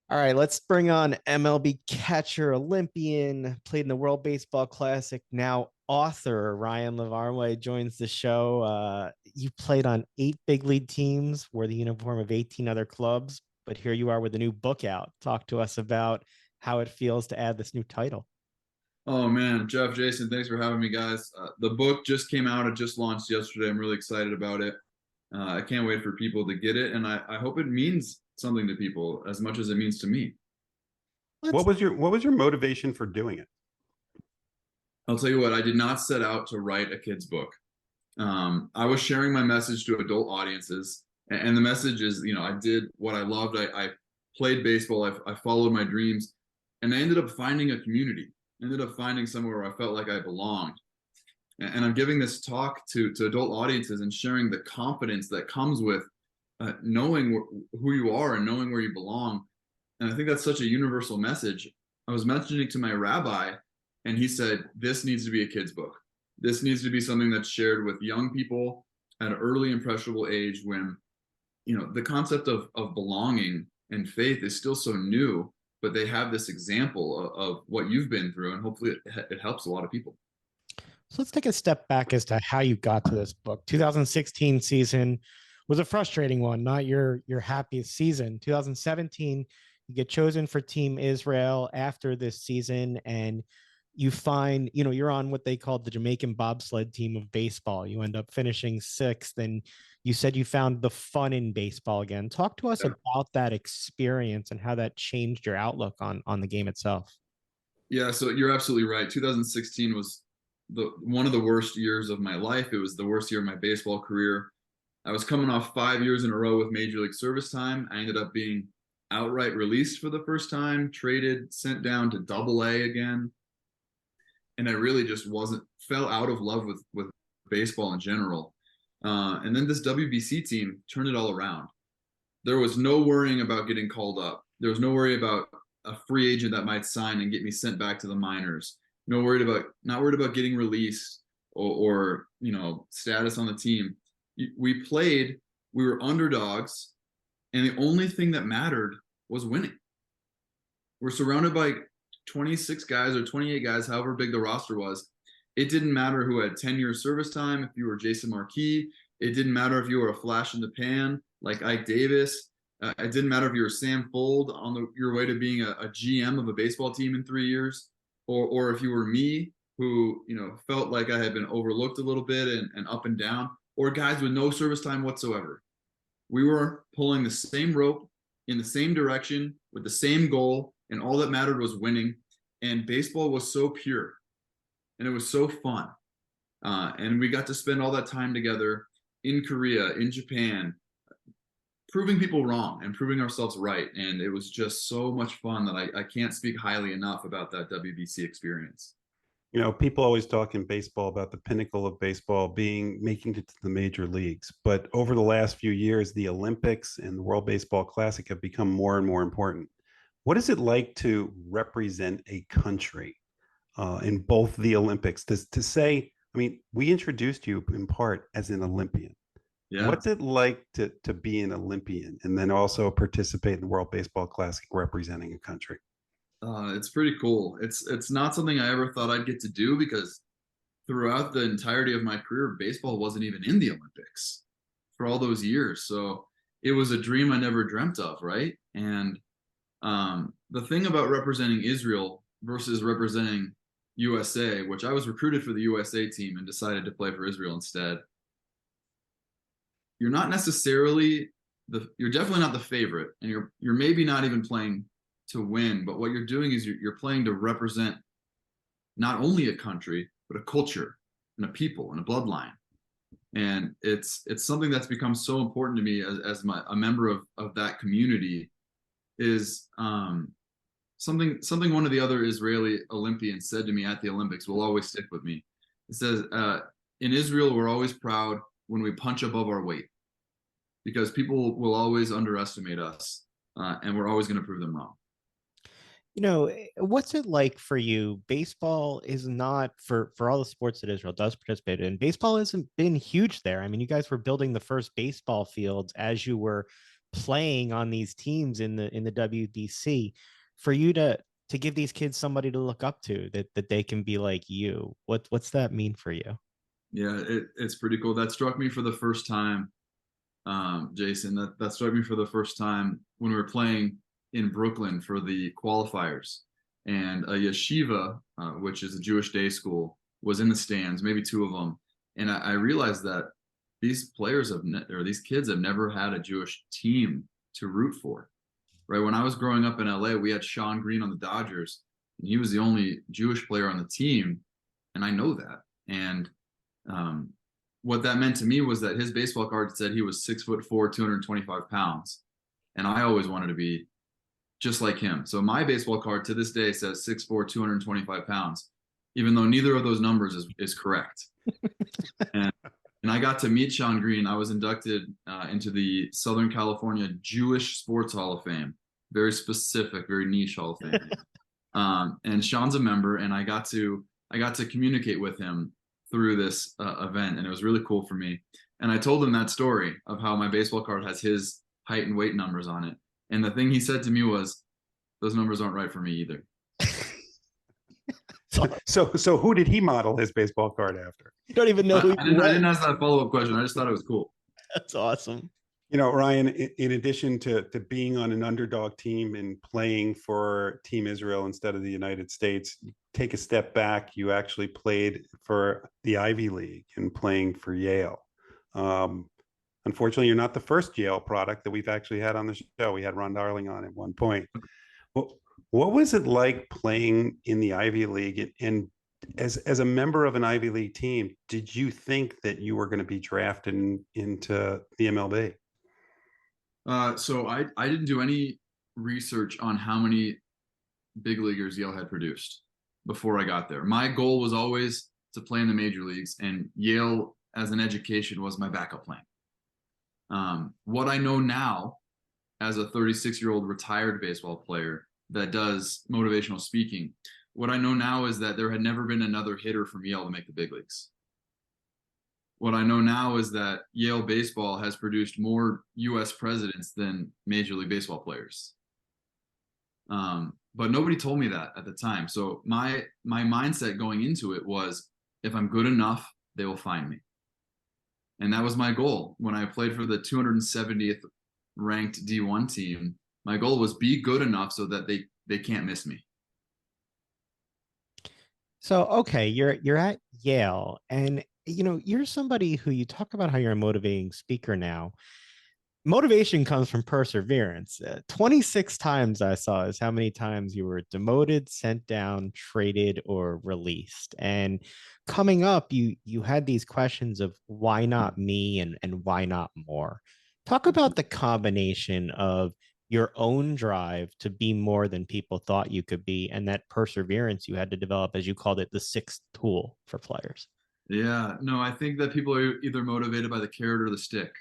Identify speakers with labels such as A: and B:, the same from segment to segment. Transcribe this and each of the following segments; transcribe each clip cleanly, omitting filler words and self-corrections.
A: All right, let's bring on MLB catcher, Olympian, played in the World Baseball Classic, now author Ryan Lavarnway joins the show. You played on 8 big league teams, wore the uniform of 18 other clubs, but here you are with a new book out. Talk to us about how it feels to add this new title.
B: Oh man, Jeff, Jason, thanks for having me, guys. The book just came out. It just launched yesterday. I'm really excited about it. I can't wait for people to get it, and I hope it means something to people as much as it means to me.
A: Let's
C: What was your motivation for doing it?
B: I'll tell you what, I did not set out to write a kid's book. I was sharing my message to adult audiences, and the message is, I did what I loved. I played baseball. I followed my dreams, and I ended up finding a community. Ended up finding somewhere where I felt like I belonged. And I'm giving this talk to adult audiences and sharing the confidence that comes with knowing who you are and knowing where you belong. And I think that's such a universal message. I was mentioning to my rabbi, and he said, this needs to be a kid's book. This needs to be something that's shared with young people at an early impressionable age when, the concept of belonging and faith is still so new, but they have this example of what you've been through, and hopefully it helps a lot of people.
A: So let's take a step back as to how you got to this book. 2016 season was a frustrating one, not your happiest season. 2017, you get chosen for Team Israel after this season, and you find, you're on what they called the Jamaican bobsled team of baseball. You end up finishing sixth, and you said you found the fun in baseball again. Talk to us
B: Yeah.
A: about that experience and how that changed your outlook on the game itself.
B: Yeah, so you're absolutely right. 2016 was the one of the worst years of my life. It was the worst year of my baseball career. I was coming off 5 years in a row with major league service time. I ended up being outright released for the first time, traded, sent down to double A again. And I really just wasn't fell out of love with baseball in general. And then this WBC team turned it all around. There was no worrying about getting called up. There was no worry about a free agent that might sign and get me sent back to the minors. Not worried about getting released or status on the team. We played, we were underdogs, and the only thing that mattered was winning. We're surrounded by 26 guys or 28 guys, however big the roster was. It didn't matter who had 10 years service time. If you were Jason Marquis, it didn't matter if you were a flash in the pan like Ike Davis. It didn't matter if you were Sam Fold on your way to being a GM of a baseball team in 3 years, or if you were me, who felt like I had been overlooked a little bit and up and down, or guys with no service time whatsoever. We were pulling the same rope in the same direction with the same goal, and all that mattered was winning. And baseball was so pure, and it was so fun. And we got to spend all that time together in Korea, in Japan, proving people wrong and proving ourselves right. And it was just so much fun that I can't speak highly enough about that WBC experience.
C: People always talk in baseball about the pinnacle of baseball being making it to the major leagues. But over the last few years, the Olympics and the World Baseball Classic have become more and more important. What is it like to represent a country in both the Olympics? To say, I mean, we introduced you in part as an Olympian.
B: Yeah.
C: What's it like to be an Olympian and then also participate in the World Baseball Classic representing a country?
B: It's pretty cool. It's not something I ever thought I'd get to do because throughout the entirety of my career, baseball wasn't even in the Olympics for all those years. So it was a dream I never dreamt of, right? And the thing about representing Israel versus representing USA, which I was recruited for the USA team and decided to play for Israel instead, you're not necessarily you're definitely not the favorite, and you're maybe not even playing to win, but what you're doing is you're playing to represent not only a country but a culture and a people and a bloodline. And it's something that's become so important to me as a member of that community is something one of the other Israeli Olympians said to me at the Olympics will always stick with me. It says, in Israel, we're always proud when we punch above our weight because people will always underestimate us, and we're always going to prove them wrong.
A: What's it like for you? Baseball is not for all the sports that Israel does participate in. Baseball hasn't been huge there. I mean, you guys were building the first baseball fields as you were playing on these teams in the WBC, for you to give these kids somebody to look up to, that they can be like you. What's that mean for you?
B: Yeah, it's pretty cool. That struck me for the first time, Jason. That struck me for the first time when we were playing in Brooklyn for the qualifiers, and a yeshiva, which is a Jewish day school, was in the stands, maybe two of them, and I realized that these players or these kids have never had a Jewish team to root for. Right, when I was growing up in LA, we had Sean Green on the Dodgers, and he was the only Jewish player on the team, and I know that. And what that meant to me was that his baseball card said he was 6'4", 225 pounds, and I always wanted to be just like him. So my baseball card to this day says 6'4", 225 pounds, even though neither of those numbers is correct. And I got to meet Sean Green. I was inducted into the Southern California Jewish Sports Hall of Fame, very specific, very niche Hall of Fame. And Sean's a member, and I got to communicate with him through this event, and it was really cool for me. And I told him that story of how my baseball card has his height and weight numbers on it. And the thing he said to me was, "Those numbers aren't right for me either."
C: So who did he model his baseball card after?
A: You don't even know who
B: I didn't ask that follow-up question. I just thought it was cool.
A: That's awesome.
C: You know, Ryan, in addition to being on an underdog team and playing for Team Israel instead of the United States, take a step back. You actually played for the Ivy League and playing for Yale. Unfortunately, you're not the first Yale product that we've actually had on the show. We had Ron Darling on at one point. What was it like playing in the Ivy League? And as a member of an Ivy League team, did you think that you were going to be drafted into the MLB?
B: So I didn't do any research on how many big leaguers Yale had produced before I got there. My goal was always to play in the major leagues, and Yale as an education was my backup plan. What I know now as a 36-year-old retired baseball player that does motivational speaking, what I know now is that there had never been another hitter from Yale to make the big leagues. What I know now is that Yale baseball has produced more U.S. presidents than Major League Baseball players. But nobody told me that at the time. So my mindset going into it was, if I'm good enough, they will find me. And that was my goal. When I played for the 270th ranked D1 team, my goal was be good enough so that they can't miss me.
A: So, okay, you're at Yale, and you're somebody who, you talk about how you're a motivating speaker now. Motivation comes from perseverance. 26 times I saw is how many times you were demoted, sent down, traded, or released. And coming up, you had these questions of why not me, and why not more. Talk about the combination of your own drive to be more than people thought you could be, and that perseverance you had to develop, as you called it, the sixth tool for players.
B: Yeah, no, I think that people are either motivated by the carrot or the stick,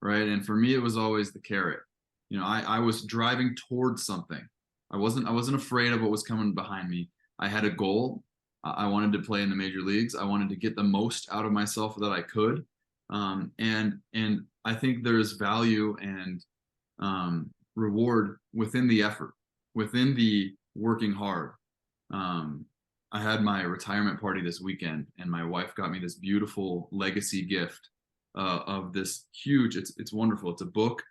B: right? And for me, it was always the carrot. I was driving towards something. I wasn't afraid of what was coming behind me. I had a goal. I wanted to play in the major leagues. I wanted to get the most out of myself that I could. And I think there's value and reward within the effort, within the working hard. I had my retirement party this weekend, and my wife got me this beautiful legacy gift of this huge, it's wonderful. It's a book.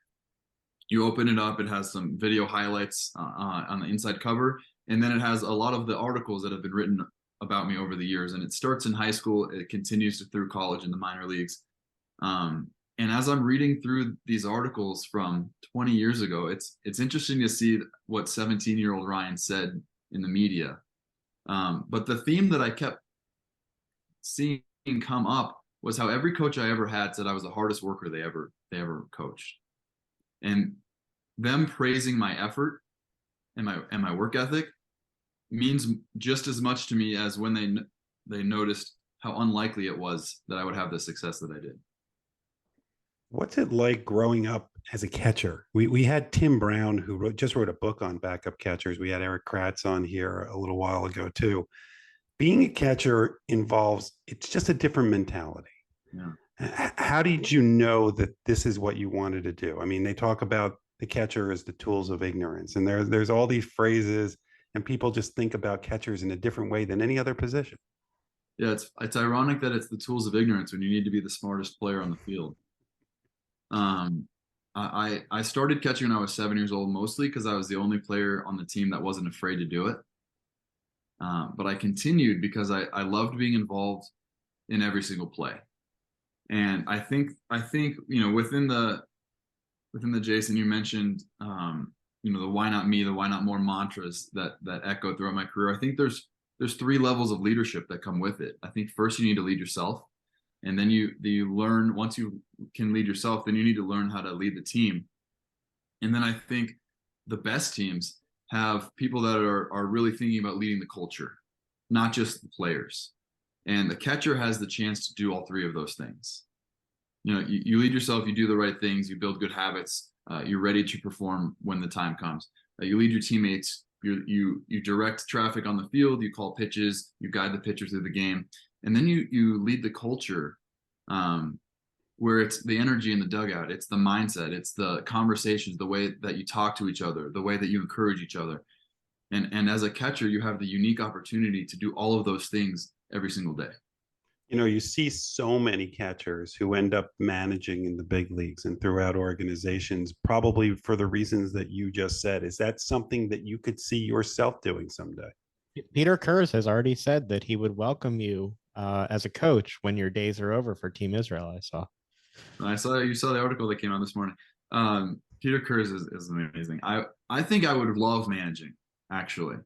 B: You open it up, it has some video highlights on the inside cover, and then it has a lot of the articles that have been written about me over the years. And it starts in high school, it continues through college and the minor leagues. And as I'm reading through these articles from 20 years ago, it's interesting to see what 17-year-old Ryan said in the media. But the theme that I kept seeing come up was how every coach I ever had said I was the hardest worker they ever coached. And them praising my effort and my work ethic means just as much to me as when they noticed how unlikely it was that I would have the success that I did.
C: What's it like growing up as a catcher? We had Tim Brown, who just wrote a book on backup catchers. We had Eric Kratz on here a little while ago too. Being a catcher it's just a different mentality.
B: Yeah.
C: How did you know that this is what you wanted to do? I mean, they talk about the catcher as the tools of ignorance, and there's all these phrases, and people just think about catchers in a different way than any other position.
B: Yeah, it's ironic that it's the tools of ignorance when you need to be the smartest player on the field. Um, I started catching when I was 7 years old, mostly because I was the only player on the team that wasn't afraid to do it. But I continued because I loved being involved in every single play. And I think within the Jason, you mentioned the why not me, the why not more mantras that echo throughout my career. I think there's three levels of leadership that come with it. I think first you need to lead yourself, and then you learn, once you can lead yourself, then you need to learn how to lead the team. And then I think the best teams have people that are really thinking about leading the culture, not just the players. And the catcher has the chance to do all three of those things. You lead yourself, you do the right things, you build good habits, you're ready to perform when the time comes. You lead your teammates, you direct traffic on the field, you call pitches, you guide the pitcher through the game, and then you lead the culture, where it's the energy in the dugout, it's the mindset, it's the conversations, the way that you talk to each other, the way that you encourage each other. And as a catcher, you have the unique opportunity to do all of those things every single day.
C: You see so many catchers who end up managing in the big leagues and throughout organizations, probably for the reasons that you just said. Is that something that you could see yourself doing someday?
A: Peter Kurz has already said that he would welcome you as a coach when your days are over for Team Israel. I saw.
B: You saw the article that came out this morning. Peter Kurz is amazing. I think I would love managing, actually.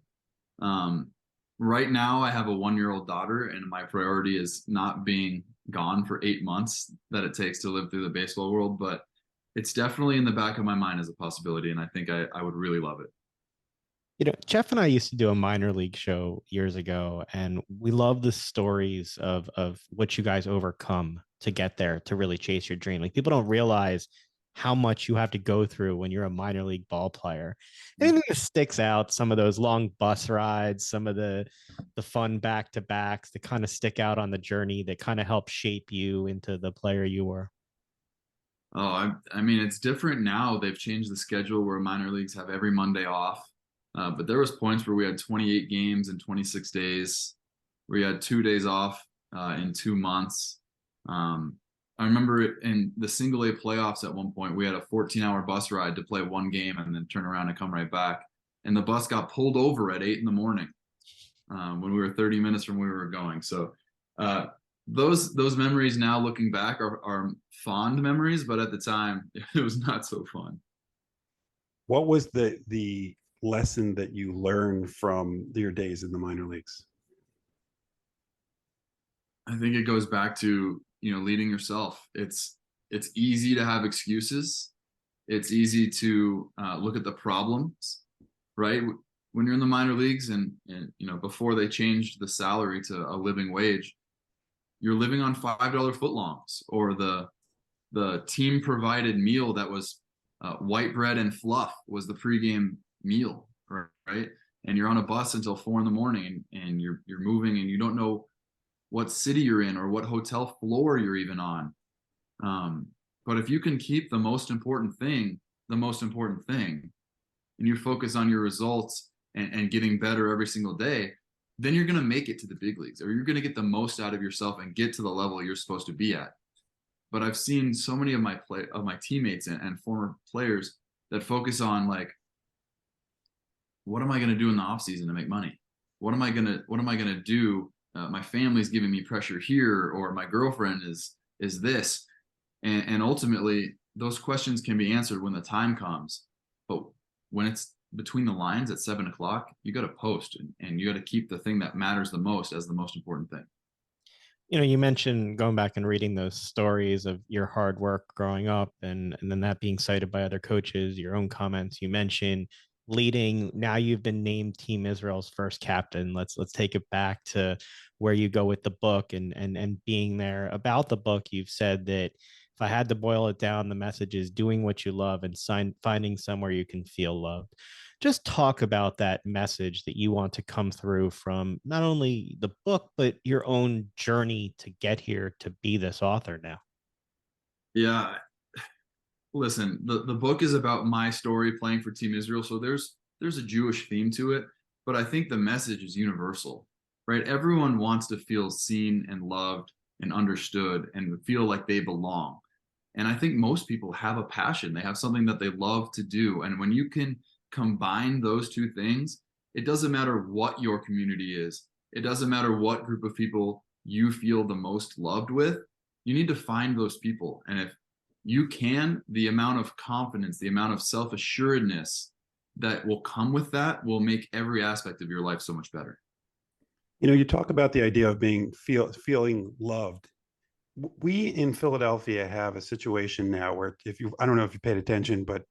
B: Right now, I have a 1-year-old daughter, and my priority is not being gone for 8 months that it takes to live through the baseball world. But it's definitely in the back of my mind as a possibility, and I think I would really love it.
A: Jeff and I used to do a minor league show years ago, and we love the stories of what you guys overcome to get there to really chase your dream. Like people don't realize how much you have to go through when you're a minor league ball player. Anything that sticks out, some of those long bus rides, some of the fun back to backs that kind of stick out on the journey that kind of help shape you into the player you were.
B: Oh, I mean, it's different now. They've changed the schedule where minor leagues have every Monday off. But there was points where we had 28 games in 26 days. We had 2 days off in 2 months. I remember in the single A playoffs at one point, we had a 14-hour bus ride to play one game and then turn around and come right back. And the bus got pulled over at 8 in the morning when we were 30 minutes from where we were going. So uh, those memories now looking back are fond memories, but at the time it was not so fun.
C: What was the lesson that you learned from your days in the minor leagues?
B: I think it goes back to leading yourself. It's easy to have excuses. It's easy to look at the problems, right? When you're in the minor leagues and before they changed the salary to a living wage, you're living on $5 footlongs or the team provided meal that was white bread and fluff was the pregame meal, right? And you're on a bus until 4 in the morning and you're moving and you don't know what city you're in or what hotel floor you're even on. But if you can keep the most important thing, and you focus on your results and getting better every single day, then you're going to make it to the big leagues, or you're going to get the most out of yourself and get to the level you're supposed to be at. But I've seen so many of my teammates and former players that focus on like, what am I going to do in the off season to make money? What am I gonna do? My family's giving me pressure here, or my girlfriend is this, and ultimately those questions can be answered when the time comes. But when it's between the lines at 7 o'clock, you got to post and you got to keep the thing that matters the most as the most important thing.
A: You mentioned going back and reading those stories of your hard work growing up and then that being cited by other coaches, your own comments. You mentioned leading. Now you've been named Team Israel's first captain. Let's take it back to where you go with the book and being there. About the book, you've said that if I had to boil it down, the message is doing what you love and finding somewhere you can feel loved. Just talk about that message that you want to come through from not only the book, but your own journey to get here to be this author now.
B: Yeah. Listen, the book is about my story playing for Team Israel, so there's a Jewish theme to it, but I think the message is universal, right? Everyone wants to feel seen and loved and understood and feel like they belong. And I think most people have a passion. They have something that they love to do. And when you can combine those two things, it doesn't matter what your community is. It doesn't matter what group of people you feel the most loved with. You need to find those people. And if you can, the amount of confidence, the amount of self assuredness that will come with that will make every aspect of your life so much better.
C: You talk about the idea of feeling loved. We in Philadelphia have a situation now where, I don't know if you paid attention, but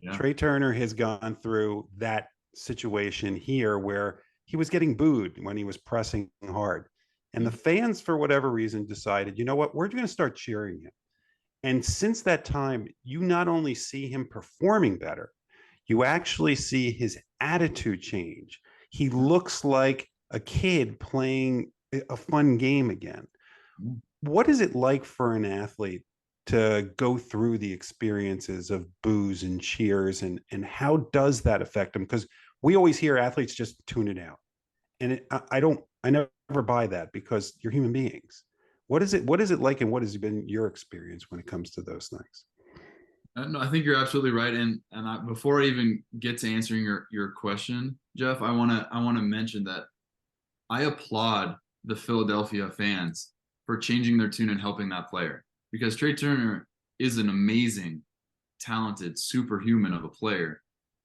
B: Yeah.
C: Trey Turner has gone through that situation here where he was getting booed when he was pressing hard. And the fans, for whatever reason, decided, you know what, we're going to start cheering him. And since that time, you not only see him performing better, you actually see his attitude change. He looks like a kid playing a fun game again. What is it like for an athlete to go through the experiences of boos and cheers, and how does that affect them? Because we always hear athletes just tune it out, and I never buy that, because you're human beings. What is it like, and what has been your experience when it comes to those things?
B: No, I think you're absolutely right. And before I even get to answering your question, Jeff, I want to mention that I applaud the Philadelphia fans for changing their tune and helping that player, because Trey Turner is an amazing, talented, superhuman of a player,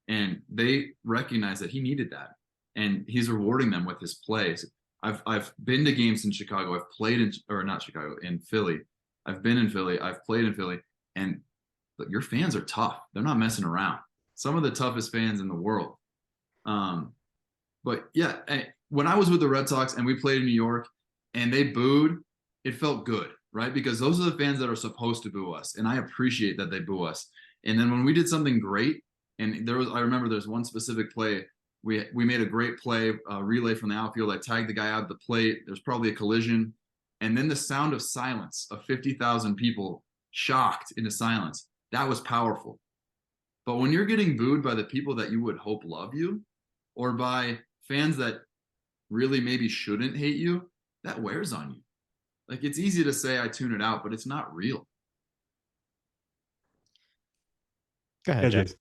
B: and they recognize that he needed that, and he's rewarding them with his plays. I've been to games in Chicago. I've played in, or not Chicago, in Philly. I've been in Philly. I've played in Philly, and your fans are tough. They're not messing around. Some of the toughest fans in the world. Um, but yeah, when I was with the Red Sox and we played in New York and they booed, it felt good, right? Because those are the fans that are supposed to boo us, and I appreciate that they boo us. And then when we did something great, and I remember there's one specific play. We made a great play, relay from the outfield. I tagged the guy out of the plate. There's probably a collision, and then the sound of silence of 50,000 people shocked into silence. That was powerful. But when you're getting booed by the people that you would hope love you, or by fans that really maybe shouldn't hate you, that wears on you. Like, it's easy to say I tune it out, but it's not real.
A: Go ahead,
C: Yeah,
A: Jeff.
C: Jason.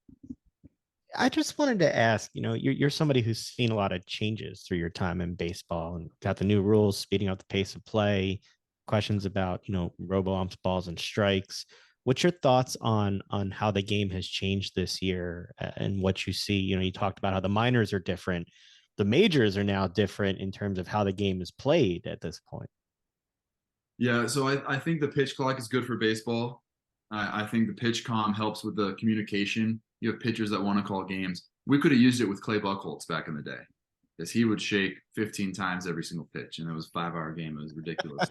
A: I just wanted to ask, you're somebody who's seen a lot of changes through your time in baseball and got the new rules, speeding up the pace of play, questions about, robo-umps, balls, and strikes. What's your thoughts on how the game has changed this year, and what you see? You talked about how the minors are different. The majors are now different in terms of how the game is played at this point.
B: Yeah, so I think the pitch clock is good for baseball. I think the pitch comm helps with the communication. You have pitchers that want to call games. We could have used it with Clay Buchholz back in the day, because he would shake 15 times every single pitch, and it was a 5-hour game. It was ridiculous.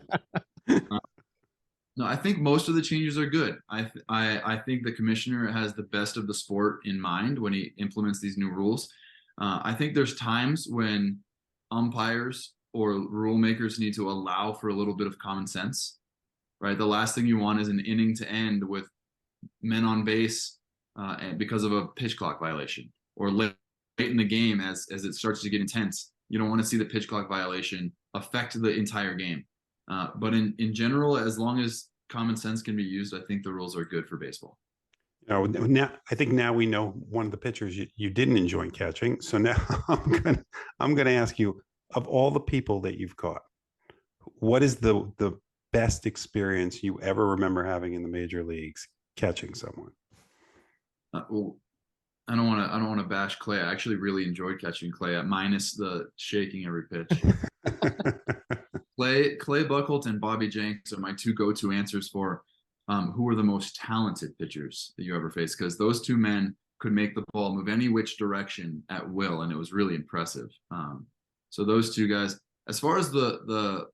B: No, I think most of the changes are good. I think the commissioner has the best of the sport in mind when he implements these new rules. I think there's times when umpires or rule makers need to allow for a little bit of common sense, right? The last thing you want is an inning to end with men on base and because of a pitch clock violation, or late in the game as it starts to get intense. You don't want to see the pitch clock violation affect the entire game. But in general, as long as common sense can be used, I think the rules are good for baseball.
C: Now I think now we know one of the pitchers you didn't enjoy catching. So now I'm gonna ask you, of all the people that you've caught, what is the best experience you ever remember having in the major leagues catching someone?
B: Well, I don't want to bash Clay. I actually really enjoyed catching Clay, minus the shaking every pitch. Clay Buchholz and Bobby Jenks are my two go-to answers for who are the most talented pitchers that you ever faced, because those two men could make the ball move any which direction at will, and it was really impressive. So those two guys. As far as the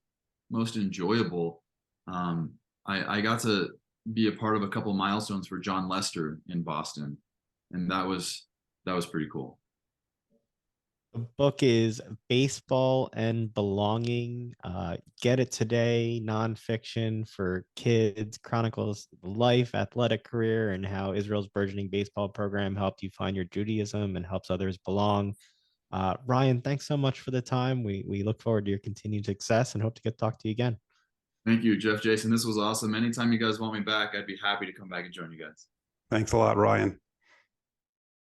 B: most enjoyable, I got to be a part of a couple milestones for John Lester in Boston, and that was pretty cool.
A: The book is Baseball and Belonging. Get it today, nonfiction for kids, chronicles the life, athletic career, and how Israel's burgeoning baseball program helped you find your Judaism and helps others belong. Ryan, thanks so much for the time. We look forward to your continued success and hope to get to talk to you again.
B: Thank you, Jeff, Jason. This was awesome. Anytime you guys want me back, I'd be happy to come back and join you guys.
C: Thanks a lot, Ryan.